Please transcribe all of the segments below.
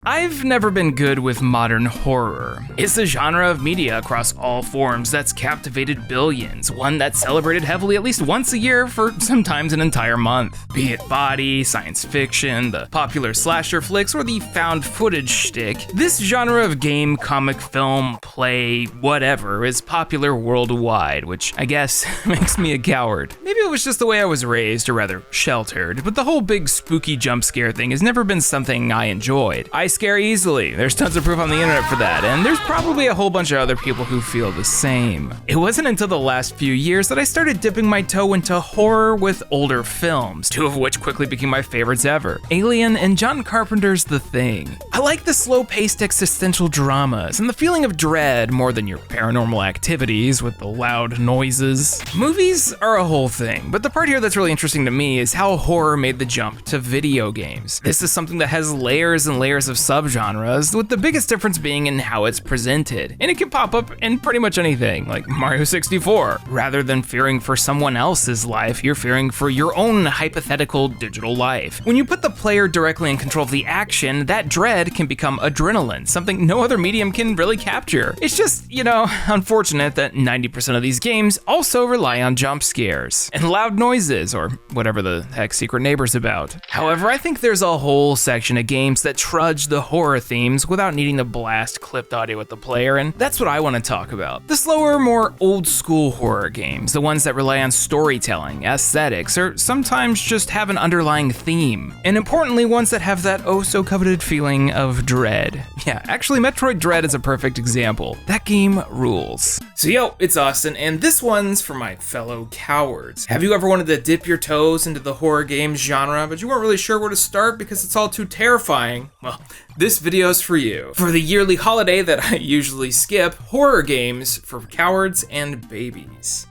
I've never been good with modern horror. It's a genre of media across all forms that's captivated billions, one that's celebrated heavily at least once a year for sometimes an entire month. Be it body, science fiction, the popular slasher flicks, or the found footage shtick, this genre of game, comic, film, play, whatever is popular worldwide, which I guess makes me a coward. Maybe it was just the way I was raised, or rather sheltered, but the whole big spooky jump scare thing has never been something I enjoyed. I scare easily. There's tons of proof on the internet for that, and there's probably a whole bunch of other people who feel the same. It wasn't until the last few years that I started dipping my toe into horror with older films, two of which quickly became my favorites ever: Alien and John Carpenter's The Thing. I like the slow-paced existential dramas and the feeling of dread more than your paranormal activities with the loud noises. Movies are a whole thing, but the part here that's really interesting to me is how horror made the jump to video games. This is something that has layers and layers of subgenres, with the biggest difference being in how it's presented. And it can pop up in pretty much anything, like Mario 64. Rather than fearing for someone else's life, you're fearing for your own hypothetical digital life. When you put the player directly in control of the action, that dread can become adrenaline, something no other medium can really capture. It's just, unfortunate that 90% of these games also rely on jump scares and loud noises, or whatever the heck Secret Neighbor's about. However, I think there's a whole section of games that trudge the horror themes without needing to blast clipped audio at the player, and that's what I want to talk about. The slower, more old school horror games, the ones that rely on storytelling, aesthetics, or sometimes just have an underlying theme. And importantly, ones that have that oh so coveted feeling of dread. Yeah, actually Metroid Dread is a perfect example. That game rules. So yo, it's Austin, and this one's for my fellow cowards. Have you ever wanted to dip your toes into the horror games genre, but you weren't really sure where to start because it's all too terrifying? Well, this video's for you. For the yearly holiday that I usually skip, horror games for cowards and babies.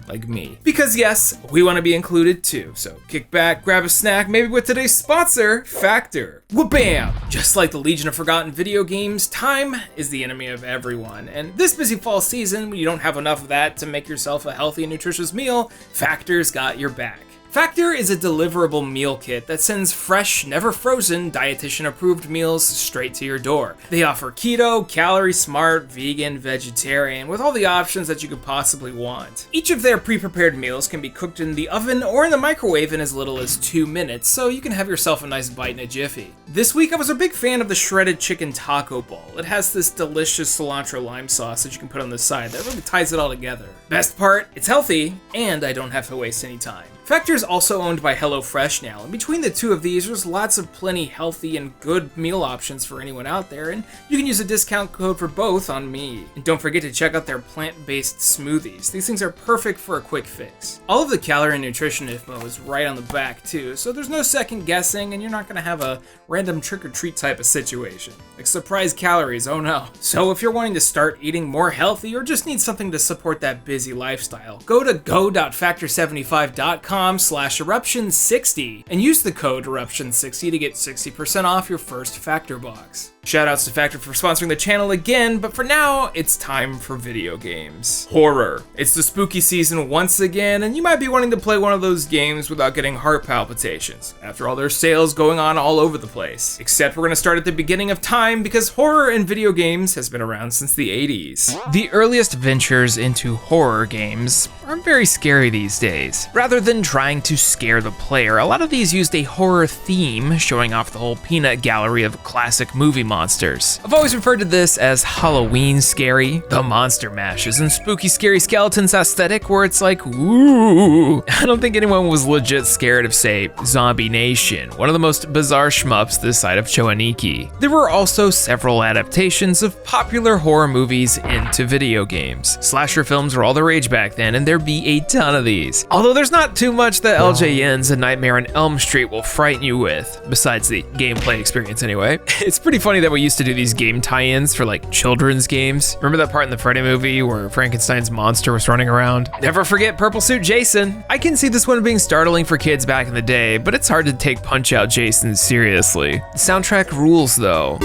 Like me. Because yes, we want to be included too. So kick back, grab a snack, maybe with today's sponsor, Factor. Wha-bam! Just like the Legion of Forgotten video games, time is the enemy of everyone. And this busy fall season, when you don't have enough of that to make yourself a healthy and nutritious meal, Factor's got your back. Factor is a deliverable meal kit that sends fresh, never frozen, dietitian-approved meals straight to your door. They offer keto, calorie-smart, vegan, vegetarian, with all the options that you could possibly want. Each of their pre-prepared meals can be cooked in the oven or in the microwave in as little as 2 minutes, so you can have yourself a nice bite in a jiffy. This week I was a big fan of the shredded chicken taco ball. It has this delicious cilantro lime sauce that you can put on the side that really ties it all together. Best part, it's healthy, and I don't have to waste any time. Factor is also owned by HelloFresh now, and between the two of these, there's lots of plenty healthy and good meal options for anyone out there, and you can use a discount code for both on me. And don't forget to check out their plant-based smoothies. These things are perfect for a quick fix. All of the calorie and nutrition info is right on the back too, so there's no second guessing, and you're not gonna have a random trick-or-treat type of situation. Like surprise calories, oh no. So if you're wanting to start eating more healthy or just need something to support that busy lifestyle, go to go.factor75.com/eruption60 and use the code eruption60 to get 60% off your first Factor box. Shoutouts to Factor for sponsoring the channel again, but for now, it's time for video games. Horror. It's the spooky season once again, and you might be wanting to play one of those games without getting heart palpitations. After all, there's sales going on all over the place. Except we're gonna start at the beginning of time because horror in video games has been around since the 80s. The earliest ventures into horror games are very scary these days. Rather than trying to scare the player, a lot of these used a horror theme, showing off the whole peanut gallery of classic movie monsters. I've always referred to this as Halloween scary, the monster mashes and spooky scary skeletons aesthetic where it's like, ooh. I don't think anyone was legit scared of, say, Zombie Nation, one of the most bizarre shmups this side of Choaniki. There were also several adaptations of popular horror movies into video games. Slasher films were all the rage back then, and there'd be a ton of these. Although there's not too much that LJN's A Nightmare on Elm Street will frighten you with, besides the gameplay experience anyway. It's pretty funny that we used to do these game tie-ins for like children's games. Remember that part in the Freddy movie where Frankenstein's monster was running around? Never forget Purple Suit Jason. I can see this one being startling for kids back in the day, but it's hard to take Punch-Out Jason seriously. The soundtrack rules though.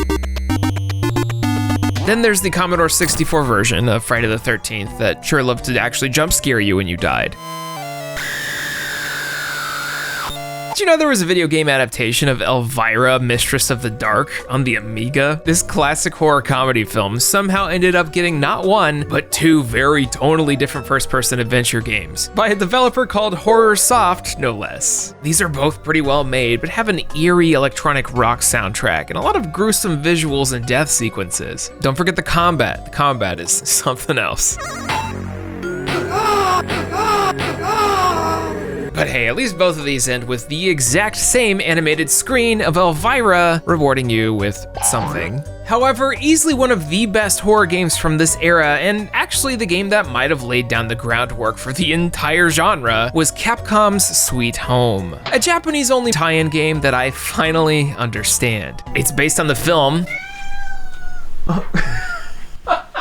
Then there's the Commodore 64 version of Friday the 13th that sure loved to actually jump scare you when you died. Did you know there was a video game adaptation of Elvira, Mistress of the Dark on the Amiga? This classic horror comedy film somehow ended up getting not one, but two very tonally different first-person adventure games by a developer called Horror Soft, no less. These are both pretty well made, but have an eerie electronic rock soundtrack and a lot of gruesome visuals and death sequences. Don't forget the combat. The combat is something else. But hey, at least both of these end with the exact same animated screen of Elvira rewarding you with something. However, easily one of the best horror games from this era, and actually the game that might have laid down the groundwork for the entire genre, was Capcom's Sweet Home, a Japanese-only tie-in game that I finally understand. It's based on the film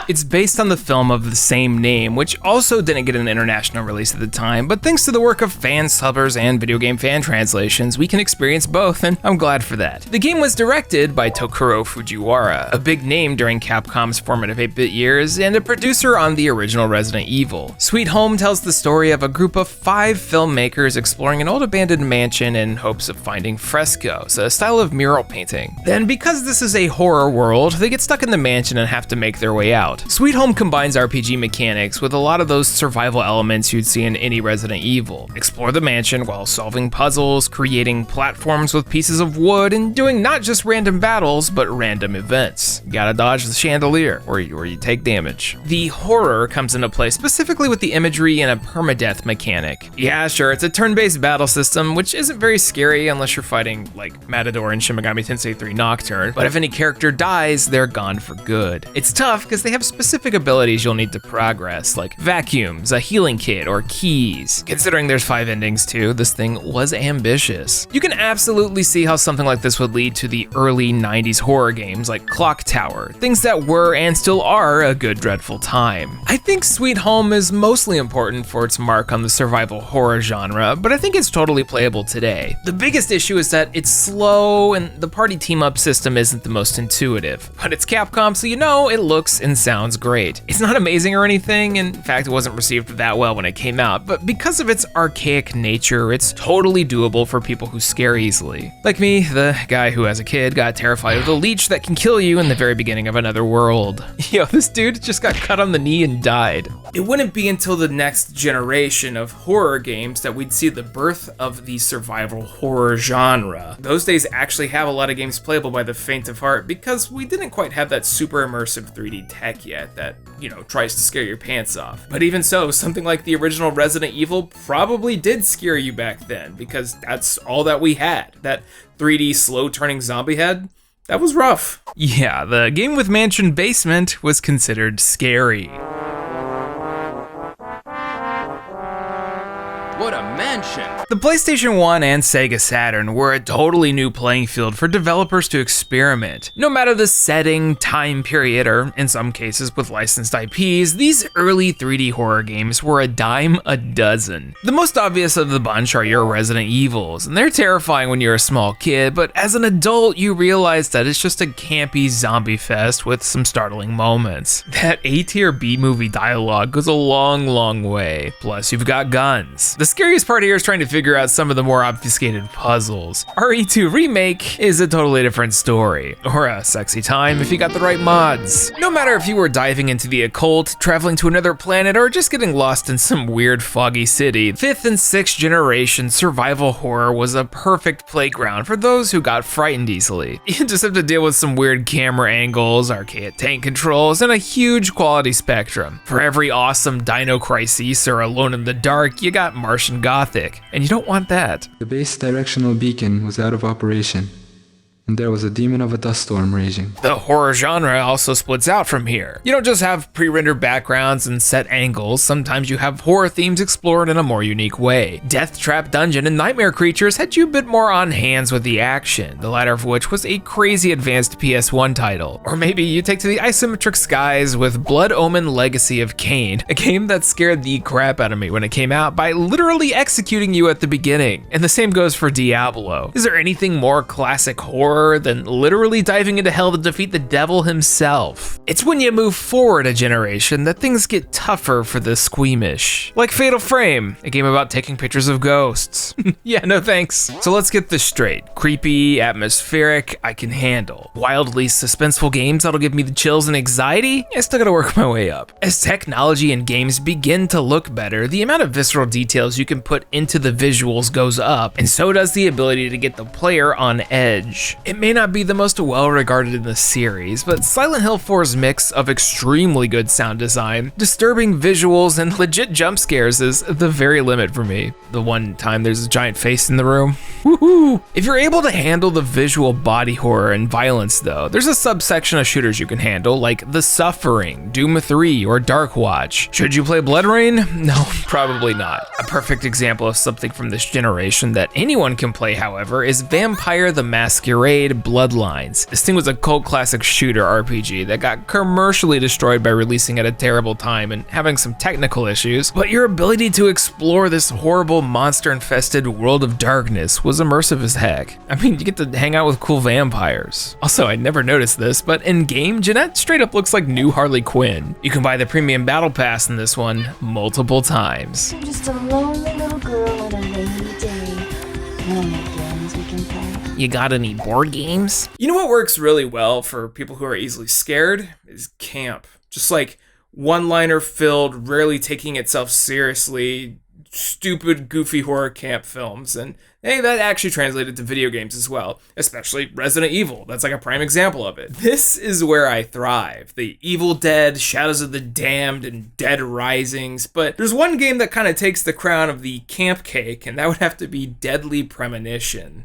It's based on the film of the same name, which also didn't get an international release at the time, but thanks to the work of fan subbers and video game fan translations, we can experience both, and I'm glad for that. The game was directed by Tokuro Fujiwara, a big name during Capcom's formative 8-bit years, and a producer on the original Resident Evil. Sweet Home tells the story of a group of 5 filmmakers exploring an old abandoned mansion in hopes of finding frescoes, a style of mural painting. Then, because this is a horror world, they get stuck in the mansion and have to make their way out. Sweet Home combines RPG mechanics with a lot of those survival elements you'd see in any Resident Evil. Explore the mansion while solving puzzles, creating platforms with pieces of wood, and doing not just random battles, but random events. You gotta dodge the chandelier, or you take damage. The horror comes into play specifically with the imagery and a permadeath mechanic. Yeah, sure, it's a turn-based battle system, which isn't very scary unless you're fighting, like, Matador in Shin Megami Tensei 3 Nocturne, but if any character dies, they're gone for good. It's tough, because they have specific abilities you'll need to progress, like vacuums, a healing kit, or keys. Considering there's 5 endings too, this thing was ambitious. You can absolutely see how something like this would lead to the early 90s horror games like Clock Tower, things that were and still are a good dreadful time. I think Sweet Home is mostly important for its mark on the survival horror genre, but I think it's totally playable today. The biggest issue is that it's slow and the party team-up system isn't the most intuitive, but it's Capcom, so you know it looks and sounds great. It's not amazing or anything, in fact it wasn't received that well when it came out, but because of its archaic nature, it's totally doable for people who scare easily. Like me, the guy who as a kid got terrified of the leech that can kill you in the very beginning of Another World. Yo, this dude just got cut on the knee and died. It wouldn't be until the next generation of horror games that we'd see the birth of the survival horror genre. Those days actually have a lot of games playable by the faint of heart because we didn't quite have that super immersive 3D tech yet that, you know, tries to scare your pants off. But even so, something like the original Resident Evil probably did scare you back then because that's all that we had. That 3D slow turning zombie head, that was rough. Yeah, the game with Mansion Basement was considered scary. What a mansion! The PlayStation 1 and Sega Saturn were a totally new playing field for developers to experiment. No matter the setting, time period, or in some cases with licensed IPs, these early 3D horror games were a dime a dozen. The most obvious of the bunch are your Resident Evils, and they're terrifying when you're a small kid, but as an adult you realize that it's just a campy zombie fest with some startling moments. That A-tier B-movie dialogue goes a long, long way. Plus you've got guns. The scariest part here is trying to figure out some of the more obfuscated puzzles. RE2 Remake is a totally different story, or a sexy time if you got the right mods. No matter if you were diving into the occult, traveling to another planet, or just getting lost in some weird foggy city, 5th and 6th generation survival horror was a perfect playground for those who got frightened easily. You just have to deal with some weird camera angles, archaic tank controls, and a huge quality spectrum. For every awesome Dino Crisis or Alone in the Dark, you got Martian Gothic, and you don't want that. The base directional beacon was out of operation, and there was a demon of a dust storm raging. The horror genre also splits out from here. You don't just have pre-rendered backgrounds and set angles, sometimes you have horror themes explored in a more unique way. Death Trap Dungeon and Nightmare Creatures had you a bit more on hands with the action, the latter of which was a crazy advanced PS1 title. Or maybe you take to the isometric skies with Blood Omen Legacy of Kain, a game that scared the crap out of me when it came out by literally executing you at the beginning. And the same goes for Diablo. Is there anything more classic horror horror than literally diving into hell to defeat the devil himself. It's when you move forward a generation that things get tougher for the squeamish. Like Fatal Frame, a game about taking pictures of ghosts. Yeah, no thanks. So let's get this straight. Creepy, atmospheric, I can handle. Wildly suspenseful games that'll give me the chills and anxiety? I still gotta work my way up. As technology and games begin to look better, the amount of visceral details you can put into the visuals goes up, and so does the ability to get the player on edge. It may not be the most well-regarded in the series, but Silent Hill 4's mix of extremely good sound design, disturbing visuals, and legit jump scares is the very limit for me. The one time there's a giant face in the room. Woohoo! If you're able to handle the visual body horror and violence though, there's a subsection of shooters you can handle, like The Suffering, Doom 3, or Dark Watch. Should you play Blood Rain? No, probably not. A perfect example of something from this generation that anyone can play, however, is Vampire the Masquerade Bloodlines. This thing was a cult classic shooter RPG that got commercially destroyed by releasing at a terrible time and having some technical issues, but your ability to explore this horrible monster-infested world of darkness was immersive as heck. I mean, you get to hang out with cool vampires. Also, I never noticed this, but in-game, Jeanette straight up looks like new Harley Quinn. You can buy the premium battle pass in this one multiple times. I'm just a lonely little girl on a rainy day. No more games we can play. You got any board games? You know what works really well for people who are easily scared is camp. Just like one-liner filled, rarely taking itself seriously, stupid, goofy horror camp films. And hey, that actually translated to video games as well, especially Resident Evil. That's like a prime example of it. This is where I thrive. The Evil Dead, Shadows of the Damned, and Dead Risings. But there's one game that kind of takes the crown of the camp cake, and that would have to be Deadly Premonition.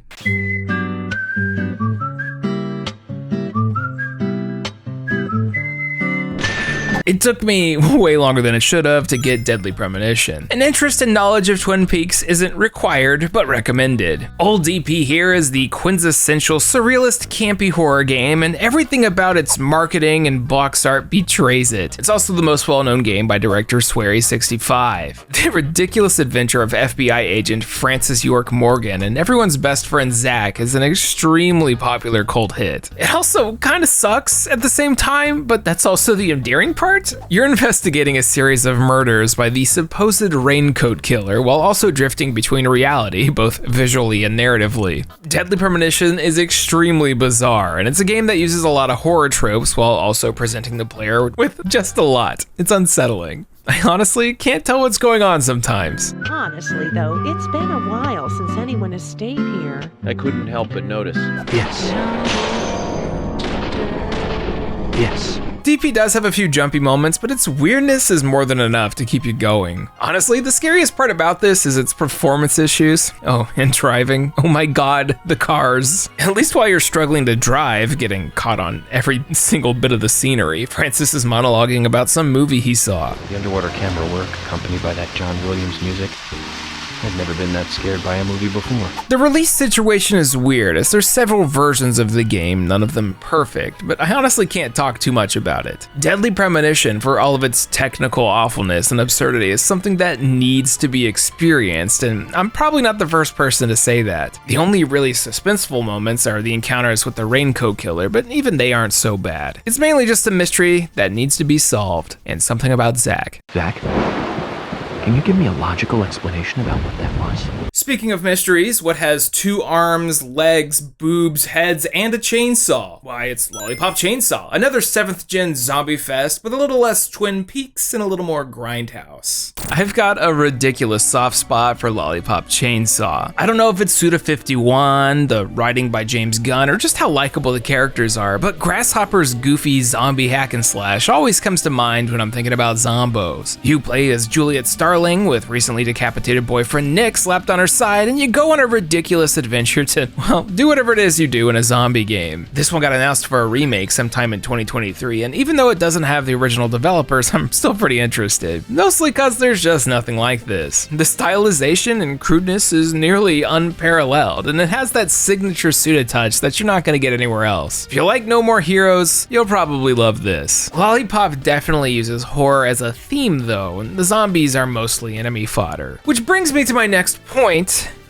It took me way longer than it should have to get Deadly Premonition. An interest and knowledge of Twin Peaks isn't required, but recommended. Old DP here is the quintessential surrealist campy horror game, and everything about its marketing and box art betrays it. It's also the most well-known game by director Swery65. The ridiculous adventure of FBI agent Francis York Morgan and everyone's best friend Zach is an extremely popular cult hit. It also kind of sucks at the same time, but that's also the endearing part. You're investigating a series of murders by the supposed raincoat killer while also drifting between reality, both visually and narratively. Deadly Premonition is extremely bizarre, and it's a game that uses a lot of horror tropes while also presenting the player with just a lot. It's unsettling. I honestly can't tell what's going on sometimes. Honestly, though, it's been a while since anyone has stayed here. I couldn't help but notice. Yes. Yes. DP does have a few jumpy moments, but its weirdness is more than enough to keep you going. Honestly, the scariest part about this is its performance issues. Oh, and driving. Oh my god, the cars. At least while you're struggling to drive, getting caught on every single bit of the scenery, Francis is monologuing about some movie he saw. The underwater camera work, accompanied by that John Williams music. I've never been that scared by a movie before. The release situation is weird, as there's several versions of the game, none of them perfect, but I honestly can't talk too much about it. Deadly Premonition, for all of its technical awfulness and absurdity, is something that needs to be experienced, and I'm probably not the first person to say that. The only really suspenseful moments are the encounters with the raincoat killer, but even they aren't so bad. It's mainly just a mystery that needs to be solved, and something about Zach. Zach, can you give me a logical explanation about what that was? Speaking of mysteries, what has 2 arms, legs, boobs, heads, and a chainsaw? Why, it's Lollipop Chainsaw, another 7th gen zombie fest with a little less Twin Peaks and a little more Grindhouse. I've got a ridiculous soft spot for Lollipop Chainsaw. I don't know if it's Suda51, the writing by James Gunn, or just how likable the characters are, but Grasshopper's goofy zombie hack and slash always comes to mind when I'm thinking about zombos. You play as Juliet Starling with recently decapitated boyfriend Nick slapped on her side, and you go on a ridiculous adventure to, well, do whatever it is you do in a zombie game. This one got announced for a remake sometime in 2023, and even though it doesn't have the original developers, I'm still pretty interested. Mostly cause there's just nothing like this. The stylization and crudeness is nearly unparalleled, and it has that signature Suda touch that you're not gonna get anywhere else. If you like No More Heroes, you'll probably love this. Lollipop definitely uses horror as a theme though, and the zombies are mostly enemy fodder. Which brings me to my next point.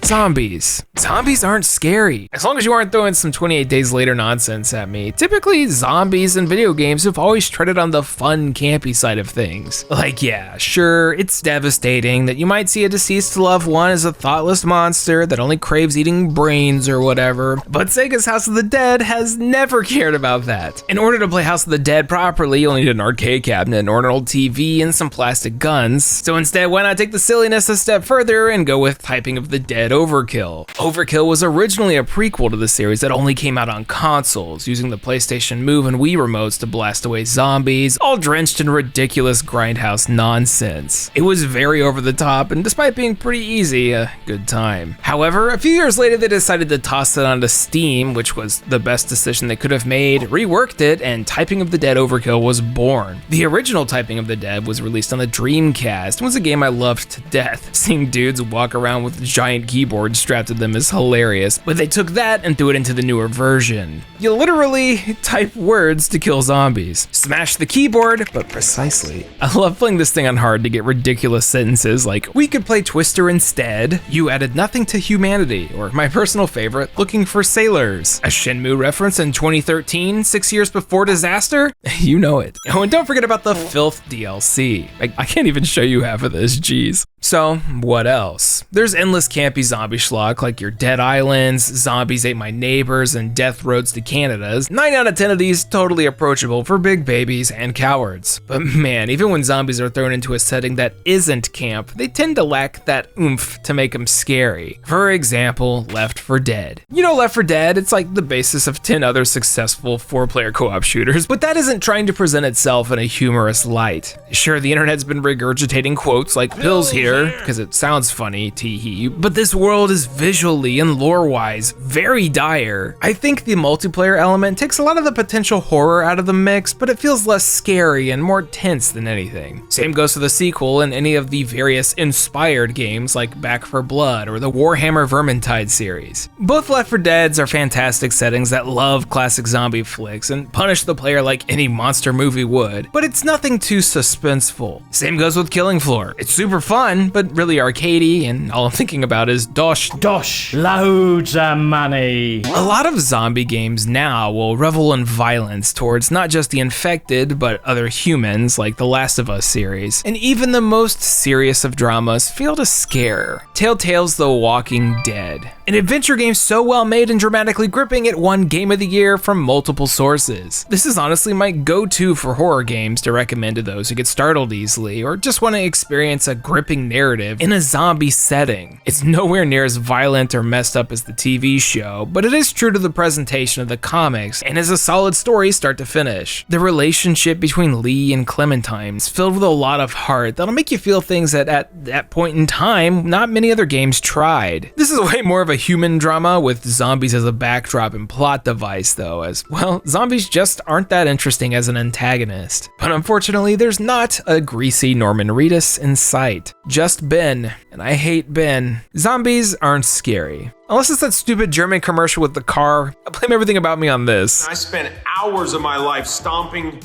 Zombies. Zombies aren't scary. As long as you aren't throwing some 28 Days Later nonsense at me. Typically, zombies in video games have always treaded on the fun, campy side of things. Like, yeah, sure, it's devastating that you might see a deceased loved one as a thoughtless monster that only craves eating brains or whatever, but Sega's House of the Dead has never cared about that. In order to play House of the Dead properly, you'll need an arcade cabinet or an old TV and some plastic guns. So instead, why not take the silliness a step further and go with Typing of the Dead Overkill. Overkill was originally a prequel to the series that only came out on consoles, using the PlayStation Move and Wii remotes to blast away zombies, all drenched in ridiculous grindhouse nonsense. It was very over the top, and despite being pretty easy, a good time. However, a few years later they decided to toss it onto Steam, which was the best decision they could have made, reworked it, and Typing of the Dead Overkill was born. The original Typing of the Dead was released on the Dreamcast and was a game I loved to death. Seeing dudes walk around with giant keyboards strapped to them is hilarious, but they took that and threw it into the newer version. You literally type words to kill zombies. Smash the keyboard, but precisely. I love playing this thing on hard to get ridiculous sentences like, "We could play Twister instead," "You added nothing to humanity," or my personal favorite, "Looking for sailors." A Shenmue reference in 2013, 6 years before Disaster? You know it. Oh, and don't forget about the Filth DLC. I can't even show you half of this, jeez. So, what else? There's endless campy zombie schlock like your Dead Islands, Zombies Ate My Neighbors, and Death Roads to Canada's. 9 out of 10 of these totally approachable for big babies and cowards. But man, even when zombies are thrown into a setting that isn't camp, they tend to lack that oomph to make them scary. For example, Left 4 Dead. You know Left 4 Dead, it's like the basis of 10 other successful 4-player co-op shooters, but that isn't trying to present itself in a humorous light. Sure, the internet's been regurgitating quotes like "pills here," because it sounds funny, tee-hee, but this world is visually and lore-wise very dire. I think the multiplayer element takes a lot of the potential horror out of the mix, but it feels less scary and more tense than anything. Same goes for the sequel and any of the various inspired games like Back 4 Blood or the Warhammer Vermintide series. Both Left 4 Deads are fantastic settings that love classic zombie flicks and punish the player like any monster movie would, but it's nothing too suspenseful. Same goes with Killing Floor. It's super fun, but really arcadey, and all I'm thinking about is dosh. Loads of money. A lot of zombie games now will revel in violence towards not just the infected, but other humans, like the Last of Us series. And even the most serious of dramas fail to scare. Telltale's The Walking Dead. An adventure game so well made and dramatically gripping it won Game of the Year from multiple sources. This is honestly my go-to for horror games to recommend to those who get startled easily, or just want to experience a gripping narrative in a zombie setting. It's nowhere near as violent or messed up as the TV show, but it is true to the presentation of the comics and is a solid story start to finish. The relationship between Lee and Clementine is filled with a lot of heart that'll make you feel things that at that point in time, not many other games tried. This is way more of a human drama with zombies as a backdrop and plot device though, as well, zombies just aren't that interesting as an antagonist. But unfortunately, there's not a greasy Norman Reedus in sight. Just Ben, and I hate Ben. Zombies aren't scary. Unless it's that stupid German commercial with the car. I blame everything about me on this. I spent hours of my life stomping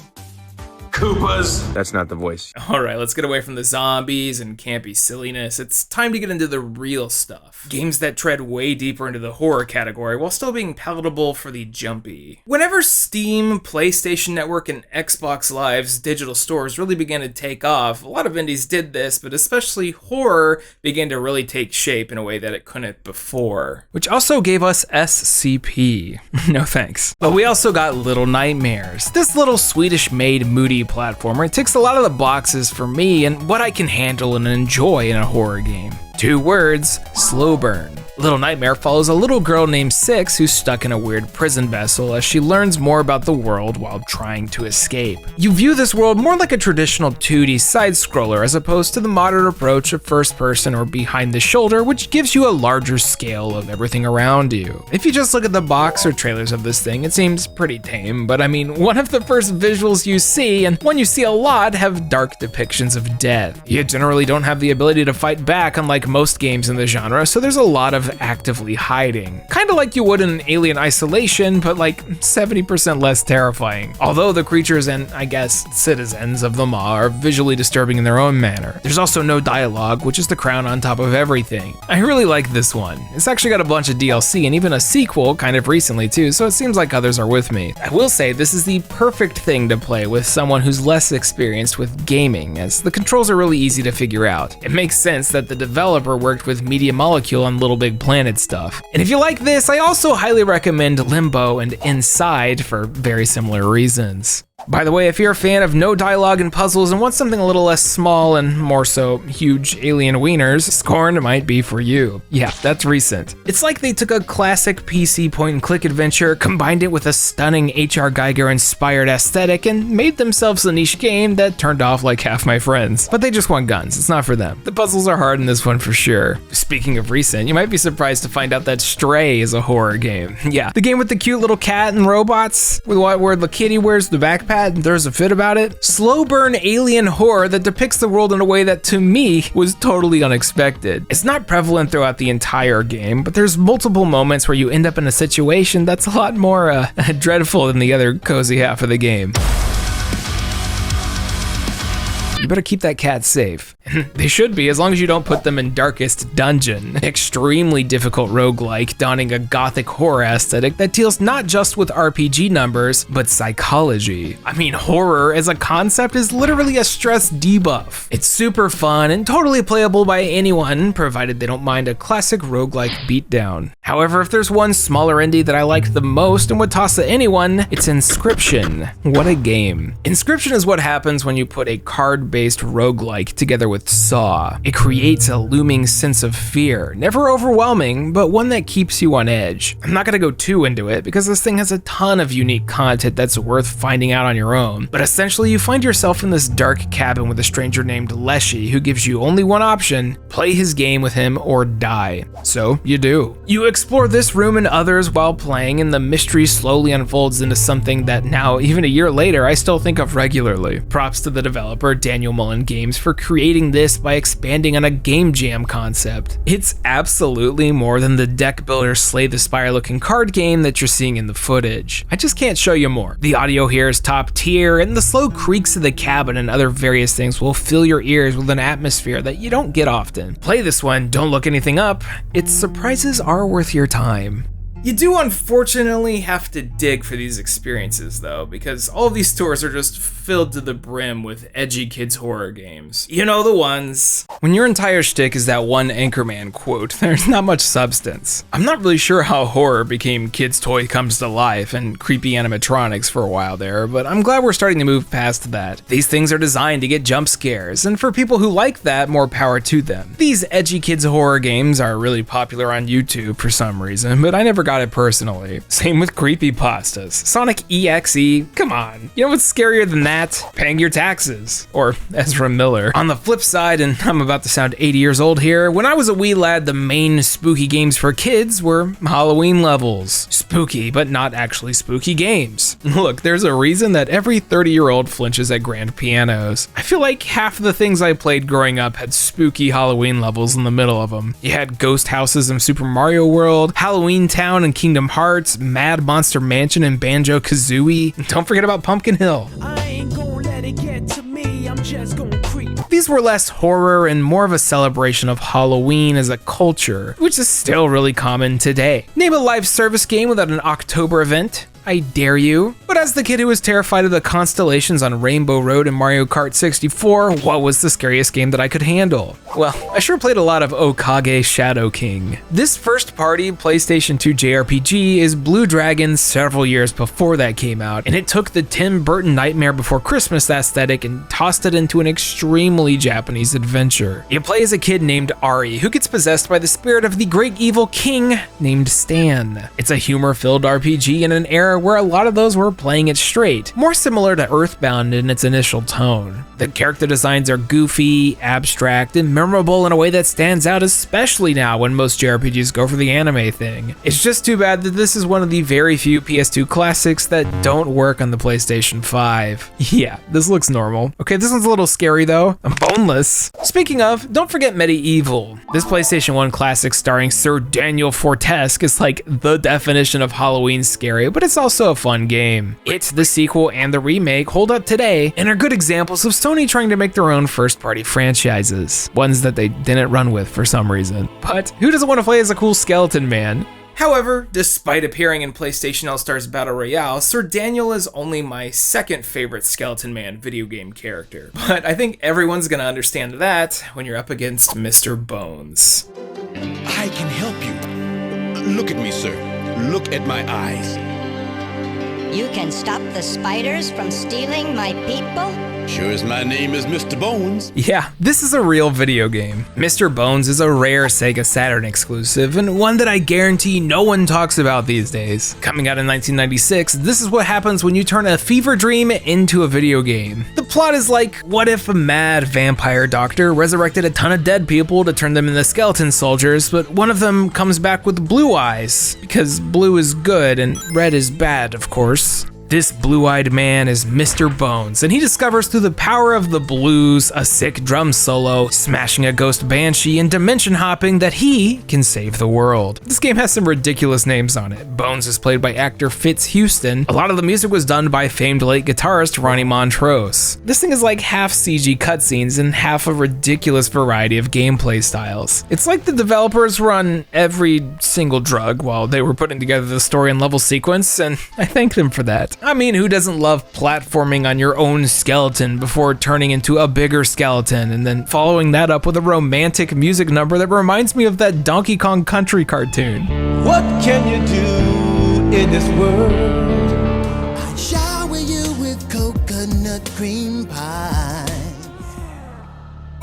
Koopas. That's not the voice. All right, let's get away from the zombies and campy silliness. It's time to get into the real stuff. Games that tread way deeper into the horror category while still being palatable for the jumpy. Whenever Steam, PlayStation Network, and Xbox Live's digital stores really began to take off, a lot of indies did this, but especially horror began to really take shape in a way that it couldn't before. Which also gave us SCP. No thanks. But we also got Little Nightmares. This little Swedish-made moody platformer. It ticks a lot of the boxes for me and what I can handle and enjoy in a horror game. 2 words, slow burn. Little Nightmare follows a little girl named Six who's stuck in a weird prison vessel as she learns more about the world while trying to escape. You view this world more like a traditional 2D side-scroller as opposed to the modern approach of first person or behind the shoulder, which gives you a larger scale of everything around you. If you just look at the box or trailers of this thing, it seems pretty tame, but I mean, one of the first visuals you see, and one you see a lot, have dark depictions of death. You generally don't have the ability to fight back unlike most games in the genre, so there's a lot of of actively hiding. Kinda like you would in Alien Isolation, but like 70% less terrifying. Although the creatures and, I guess, citizens of the Maw are visually disturbing in their own manner. There's also no dialogue, which is the crown on top of everything. I really like this one. It's actually got a bunch of DLC and even a sequel kind of recently too, so it seems like others are with me. I will say this is the perfect thing to play with someone who's less experienced with gaming, as the controls are really easy to figure out. It makes sense that the developer worked with Media Molecule on Little Big Planet stuff. And if you like this, I also highly recommend Limbo and Inside for very similar reasons. By the way, if you're a fan of no dialogue and puzzles and want something a little less small and more so huge alien wieners, Scorn might be for you. Yeah, that's recent. It's like they took a classic PC point-and-click adventure, combined it with a stunning H.R. Giger-inspired aesthetic, and made themselves a niche game that turned off like half my friends. But they just want guns, it's not for them. The puzzles are hard in this one for sure. Speaking of recent, you might be surprised to find out that Stray is a horror game. Yeah, the game with the cute little cat and robots, where the kitty wears the backpack and there's a fit about it. Slow burn alien horror that depicts the world in a way that to me was totally unexpected. It's not prevalent throughout the entire game, but there's multiple moments where you end up in a situation that's a lot more dreadful than the other cozy half of the game. You better keep that cat safe. They should be, as long as you don't put them in Darkest Dungeon, an extremely difficult roguelike donning a gothic horror aesthetic that deals not just with RPG numbers, but psychology. I mean, horror as a concept is literally a stress debuff. It's super fun and totally playable by anyone, provided they don't mind a classic roguelike beatdown. However, if there's one smaller indie that I like the most and would toss to anyone, it's Inscription. What a game. Inscription is what happens when you put a card-based roguelike together with Saw. It creates a looming sense of fear, never overwhelming, but one that keeps you on edge. I'm not gonna go too into it because this thing has a ton of unique content that's worth finding out on your own, but essentially you find yourself in this dark cabin with a stranger named Leshy who gives you only one option: play his game with him or die. So you do. You explore this room and others while playing, and the mystery slowly unfolds into something that now, even a year later, I still think of regularly. Props to the developer, Daniel Mullen Games, for creating this by expanding on a game jam concept. It's absolutely more than the deck builder Slay the Spire looking card game that you're seeing in the footage. I just can't show you more. The audio here is top tier, and the slow creaks of the cabin and other various things will fill your ears with an atmosphere that you don't get often. Play this one, don't look anything up. Its surprises are worth your time. You do unfortunately have to dig for these experiences though, because all of these stores are just filled to the brim with edgy kids horror games. You know the ones. When your entire shtick is that one Anchorman quote, there's not much substance. I'm not really sure how horror became kids' toy comes to life and creepy animatronics for a while there, but I'm glad we're starting to move past that. These things are designed to get jump scares, and for people who like that, more power to them. These edgy kids horror games are really popular on YouTube for some reason, but I never got it personally. Same with creepypastas. Sonic EXE, come on. You know what's scarier than that? Paying your taxes. Or Ezra Miller. On the flip side, and I'm about to sound 80 years old here, when I was a wee lad, the main spooky games for kids were Halloween levels. Spooky, but not actually spooky games. Look, there's a reason that every 30-year-old flinches at grand pianos. I feel like half of the things I played growing up had spooky Halloween levels in the middle of them. You had ghost houses in Super Mario World, Halloween Town and Kingdom Hearts, Mad Monster Mansion and Banjo-Kazooie. Don't forget about Pumpkin Hill. These were less horror and more of a celebration of Halloween as a culture, which is still really common today. Name a live service game without an October event. I dare you. But as the kid who was terrified of the constellations on Rainbow Road and Mario Kart 64, what was the scariest game that I could handle? Well, I sure played a lot of Okage Shadow King. This first-party PlayStation 2 JRPG is Blue Dragon several years before that came out, and it took the Tim Burton Nightmare Before Christmas aesthetic and tossed it into an extremely Japanese adventure. You play as a kid named Ari, who gets possessed by the spirit of the great evil king named Stan. It's a humor-filled RPG in an era era where a lot of those were playing it straight, more similar to Earthbound in its initial tone. The character designs are goofy, abstract, and memorable in a way that stands out, especially now when most JRPGs go for the anime thing. It's just too bad that this is one of the very few PS2 classics that don't work on the PlayStation 5. Yeah, this looks normal. Okay, this one's a little scary though. I'm boneless. Speaking of, don't forget Medieval. This PlayStation 1 classic starring Sir Daniel Fortesque is like the definition of Halloween scary, but it's also a fun game. It, the sequel, and the remake hold up today and are good examples of Sony trying to make their own first-party franchises, ones that they didn't run with for some reason. But who doesn't want to play as a cool skeleton man? However, despite appearing in PlayStation All-Stars Battle Royale, Sir Daniel is only my second favorite Skeleton Man video game character. But I think everyone's gonna understand that when you're up against Mr. Bones. I can help you. Look at me, sir. Look at my eyes. You can stop the spiders from stealing my people? Sure as my name is Mr. Bones. Yeah, this is a real video game. Mr. Bones is a rare Sega Saturn exclusive, and one that I guarantee no one talks about these days. Coming out in 1996, this is what happens when you turn a fever dream into a video game. The plot is like, what if a mad vampire doctor resurrected a ton of dead people to turn them into skeleton soldiers, but one of them comes back with blue eyes, because blue is good and red is bad, of course. This blue-eyed man is Mr. Bones, and he discovers through the power of the blues, a sick drum solo, smashing a ghost banshee, and dimension hopping that he can save the world. This game has some ridiculous names on it. Bones is played by actor Fitz Houston. A lot of the music was done by famed late guitarist Ronnie Montrose. This thing is like half CG cutscenes and half a ridiculous variety of gameplay styles. It's like the developers run every single drug while they were putting together the story and level sequence, and I thank them for that. I mean, who doesn't love platforming on your own skeleton before turning into a bigger skeleton and then following that up with a romantic music number that reminds me of that Donkey Kong Country cartoon? What can you do in this world? I shower you with coconut cream pie.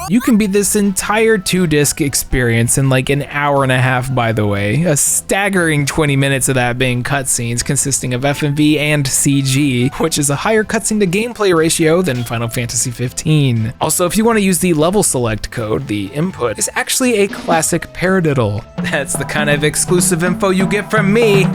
You can beat this entire 2-disc experience in like an hour and a half, by the way. A staggering 20 minutes of that being cutscenes consisting of FMV and CG, which is a higher cutscene to gameplay ratio than Final Fantasy 15. Also, if you want to use the level select code, the input is actually a classic paradiddle. That's the kind of exclusive info you get from me.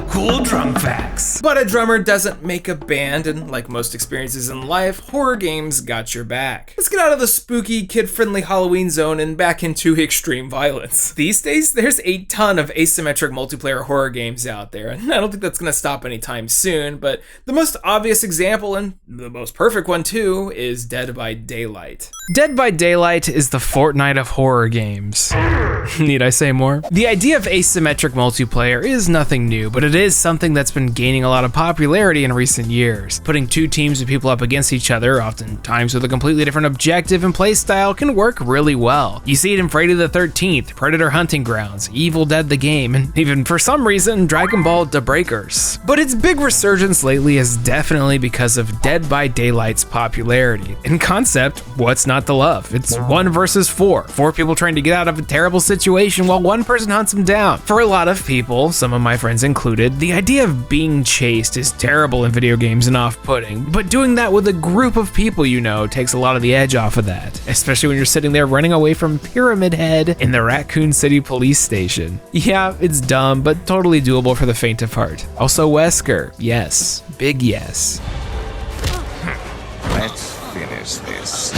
Cool drum facts. But a drummer doesn't make a band, and like most experiences in life, horror games got your back. Let's get out of the spooky, kid-friendly Halloween zone and back into extreme violence. These days, there's a ton of asymmetric multiplayer horror games out there, and I don't think that's gonna stop anytime soon, but the most obvious example, and the most perfect one too, is Dead by Daylight. Dead by Daylight is the Fortnite of horror games. Need I say more? The idea of asymmetric multiplayer is nothing new, but it is something that's been gaining a lot of popularity in recent years. Putting two teams of people up against each other, oftentimes with a completely different objective and playstyle, can work really well. You see it in Friday the 13th, Predator Hunting Grounds, Evil Dead the Game, and even for some reason, Dragon Ball The Breakers. But its big resurgence lately is definitely because of Dead by Daylight's popularity. In concept, what's not to love? It's 1 versus 4. 4 people trying to get out of a terrible situation while one person hunts them down. For a lot of people, some of my friends included, the idea of being chased is terrible in video games and off-putting, but doing that with a group of people you know takes a lot of the edge off of that, especially when you're sitting there running away from Pyramid Head in the Raccoon City police station. Yeah, it's dumb, but totally doable for the faint of heart. Also Wesker, yes, big yes. Let's finish this.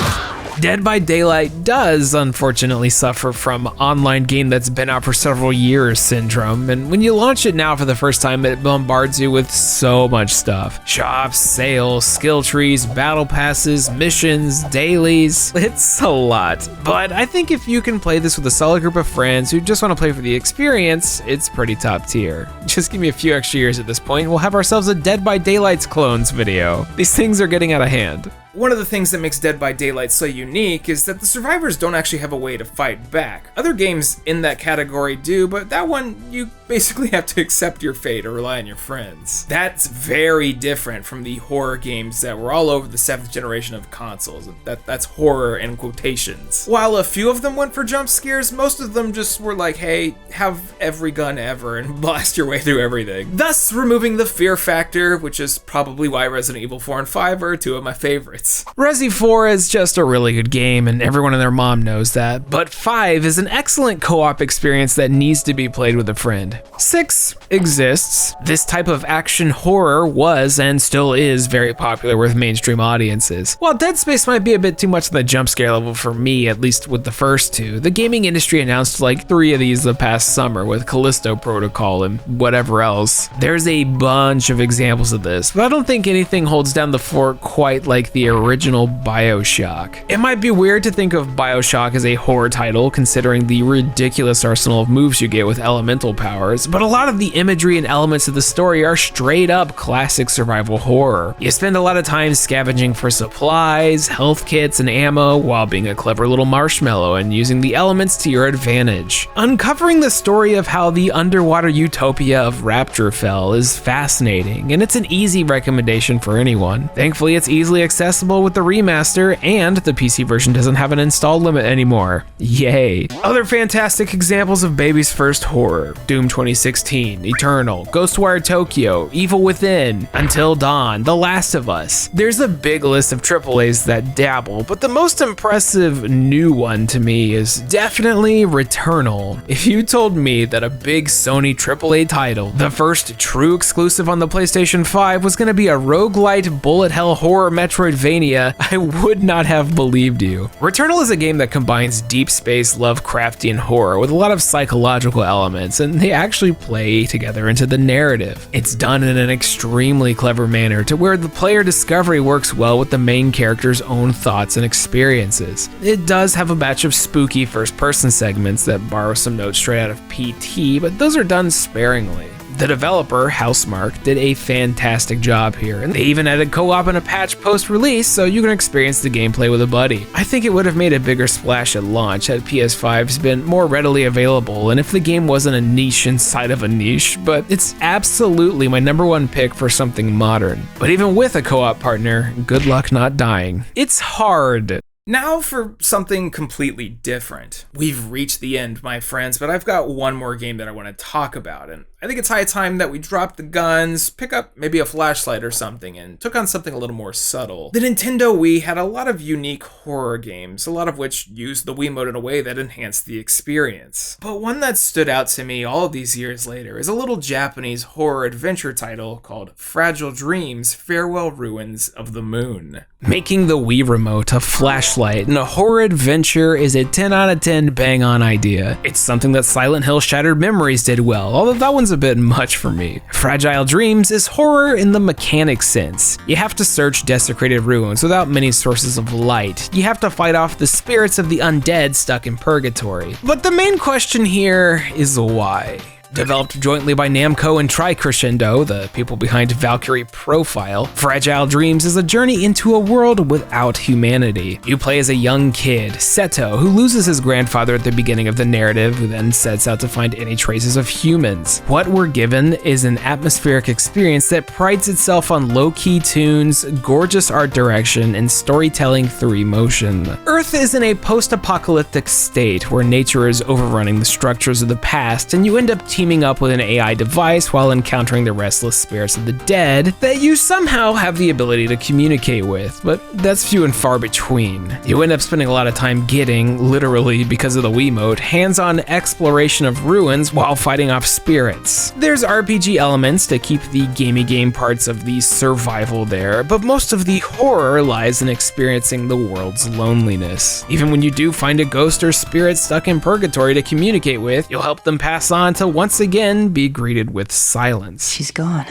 Dead by Daylight does unfortunately suffer from online game that's been out for several years syndrome, and when you launch it now for the first time, it bombards you with so much stuff. Shops, sales, skill trees, battle passes, missions, dailies, it's a lot. But I think if you can play this with a solid group of friends who just want to play for the experience, it's pretty top tier. Just give me a few extra years at this point, and we'll have ourselves a Dead by Daylight's clones video. These things are getting out of hand. One of the things that makes Dead by Daylight so unique is that the survivors don't actually have a way to fight back. Other games in that category do, but that one, you basically have to accept your fate or rely on your friends. That's very different from the horror games that were all over the 7th generation of consoles. That's horror in quotations. While a few of them went for jump scares, most of them just were like, hey, have every gun ever and blast your way through everything. Thus removing the fear factor, which is probably why Resident Evil 4 and 5 are two of my favorites. Resi 4 is just a really good game, and everyone and their mom knows that, but 5 is an excellent co-op experience that needs to be played with a friend. 6 exists. This type of action horror was and still is very popular with mainstream audiences. While Dead Space might be a bit too much on the jump scare level for me, at least with the first two, the gaming industry announced like 3 of these the past summer with Callisto Protocol and whatever else. There's a bunch of examples of this, but I don't think anything holds down the fort quite like the original BioShock. It might be weird to think of BioShock as a horror title considering the ridiculous arsenal of moves you get with elemental powers, but a lot of the imagery and elements of the story are straight up classic survival horror. You spend a lot of time scavenging for supplies, health kits, and ammo while being a clever little marshmallow and using the elements to your advantage. Uncovering the story of how the underwater utopia of Rapture fell is fascinating, and it's an easy recommendation for anyone. Thankfully, it's easily accessible with the remaster, and the PC version doesn't have an install limit anymore. Yay. Other fantastic examples of baby's first horror: Doom 2016, Eternal, Ghostwire Tokyo, Evil Within, Until Dawn, The Last of Us. There's a big list of AAAs that dabble, but the most impressive new one to me is definitely Returnal. If you told me that a big Sony AAA title, the first true exclusive on the PlayStation 5, was going to be a roguelite bullet hell horror Metroidvania, I would not have believed you. Returnal is a game that combines deep space Lovecraftian horror with a lot of psychological elements, and they actually play together into the narrative. It's done in an extremely clever manner to where the player discovery works well with the main character's own thoughts and experiences. It does have a batch of spooky first-person segments that borrow some notes straight out of PT, but those are done sparingly. The developer, Housemarque, did a fantastic job here, and they even added co-op in a patch post-release so you can experience the gameplay with a buddy. I think it would have made a bigger splash at launch had PS5s been more readily available and if the game wasn't a niche inside of a niche, but it's absolutely my #1 pick for something modern. But even with a co-op partner, good luck not dying. It's hard. Now for something completely different. We've reached the end, my friends, but I've got one more game that I want to talk about, and I think it's high time that we drop the guns, pick up maybe a flashlight or something, and took on something a little more subtle. The Nintendo Wii had a lot of unique horror games, a lot of which used the Wiimote in a way that enhanced the experience. But one that stood out to me all these years later is a little Japanese horror adventure title called Fragile Dreams: Farewell Ruins of the Moon. Making the Wii Remote a flashlight in a horror adventure is a 10 out of 10 bang-on idea. It's something that Silent Hill Shattered Memories did well, although that one's a bit much for me. Fragile Dreams is horror in the mechanic sense. You have to search desecrated ruins without many sources of light. You have to fight off the spirits of the undead stuck in purgatory. But the main question here is why? Developed jointly by Namco and Tricrescendo, the people behind Valkyrie Profile, Fragile Dreams is a journey into a world without humanity. You play as a young kid, Seto, who loses his grandfather at the beginning of the narrative, who then sets out to find any traces of humans. What we're given is an atmospheric experience that prides itself on low-key tunes, gorgeous art direction, and storytelling through emotion. Earth is in a post-apocalyptic state where nature is overrunning the structures of the past, and you end up teaming up with an AI device while encountering the restless spirits of the dead that you somehow have the ability to communicate with, but that's few and far between. You end up spending a lot of time getting, literally because of the Wiimote, hands-on exploration of ruins while fighting off spirits. There's RPG elements to keep the gamey game parts of the survival there, but most of the horror lies in experiencing the world's loneliness. Even when you do find a ghost or spirit stuck in purgatory to communicate with, you'll help them pass on to once again be greeted with silence. She's gone.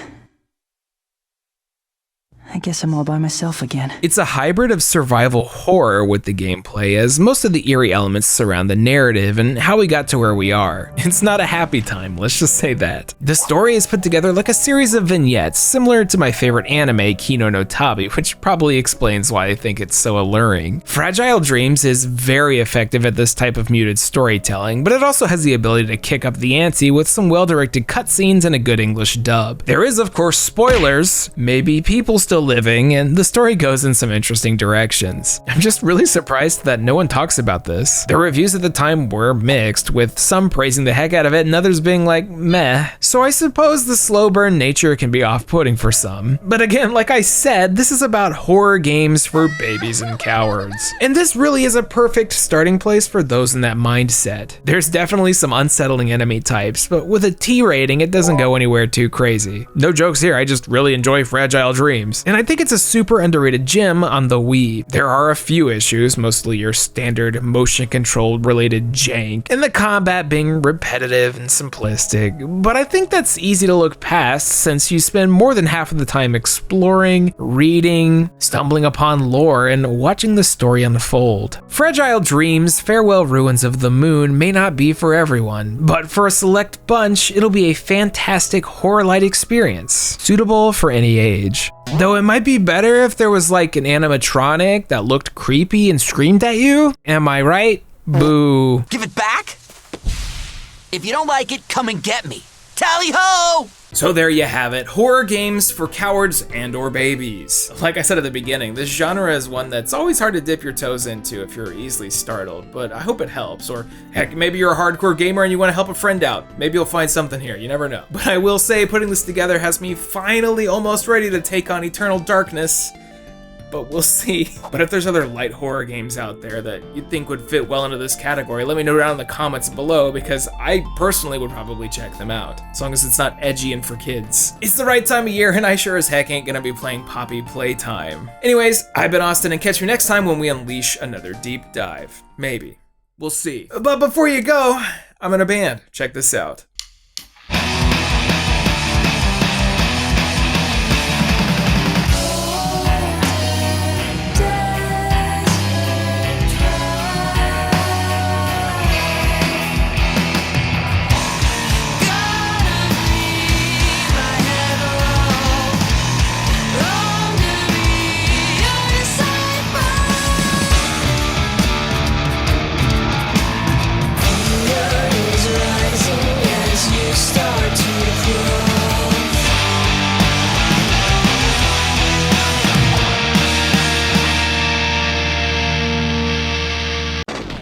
I guess I'm all by myself again. It's a hybrid of survival horror with the gameplay, as most of the eerie elements surround the narrative and how we got to where we are. It's not a happy time, let's just say that. The story is put together like a series of vignettes, similar to my favorite anime, Kino no Tabi, which probably explains why I think it's so alluring. Fragile Dreams is very effective at this type of muted storytelling, but it also has the ability to kick up the ante with some well-directed cutscenes and a good English dub. There is, of course, spoilers, maybe people still living, and the story goes in some interesting directions. I'm just really surprised that no one talks about this. The reviews at the time were mixed, with some praising the heck out of it and others being like, meh. So I suppose the slow burn nature can be off-putting for some. But again, like I said, this is about horror games for babies and cowards. And this really is a perfect starting place for those in that mindset. There's definitely some unsettling enemy types, but with a T rating, it doesn't go anywhere too crazy. No jokes here, I just really enjoy Fragile Dreams. And I think it's a super underrated gem on the Wii. There are a few issues, mostly your standard motion control related jank, and the combat being repetitive and simplistic, but I think that's easy to look past since you spend more than half of the time exploring, reading, stumbling upon lore, and watching the story unfold. Fragile Dreams, Farewell Ruins of the Moon may not be for everyone, but for a select bunch, it'll be a fantastic horror-light experience, suitable for any age. Though it might be better if there was like an animatronic that looked creepy and screamed at you. Am I right? Boo. Give it back? If you don't like it, come and get me. Tally ho! So there you have it, horror games for cowards and or babies. Like I said at the beginning, this genre is one that's always hard to dip your toes into if you're easily startled, but I hope it helps. Or heck, maybe you're a hardcore gamer and you want to help a friend out. Maybe you'll find something here, you never know. But I will say, putting this together has me finally almost ready to take on Eternal Darkness. But we'll see. But if there's other light horror games out there that you think would fit well into this category, let me know down in the comments below, because I personally would probably check them out, as long as it's not edgy and for kids. It's the right time of year, and I sure as heck ain't gonna be playing Poppy Playtime. Anyways, I've been Austin, and catch me next time when we unleash another deep dive. Maybe. We'll see. But before you go, I'm in a band. Check this out.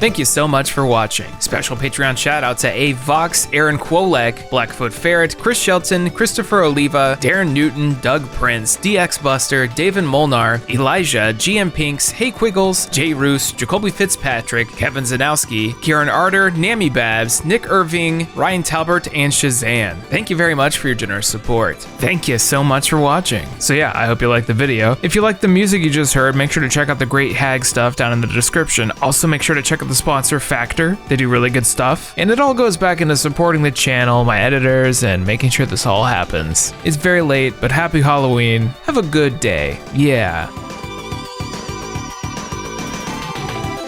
Thank you so much for watching. Special Patreon shout out to A. Vox, Aaron Kwolek, Blackfoot Ferret, Chris Shelton, Christopher Oliva, Darren Newton, Doug Prince, DX Buster, David Molnar, Elijah, GM Pinks, Hey Quiggles, Jay Roos, Jacoby Fitzpatrick, Kevin Zanowski, Kieran Arter, Nami Babs, Nick Irving, Ryan Talbert, and Shazan. Thank you very much for your generous support. Thank you so much for watching. So yeah, I hope you liked the video. If you liked the music you just heard, make sure to check out the Great Hag stuff down in the description. Also make sure to check out the sponsor Factor. They do really good stuff, and it all goes back into supporting the channel, my editors, and making sure this all happens. It's very late, but happy Halloween. Have a good day. Yeah.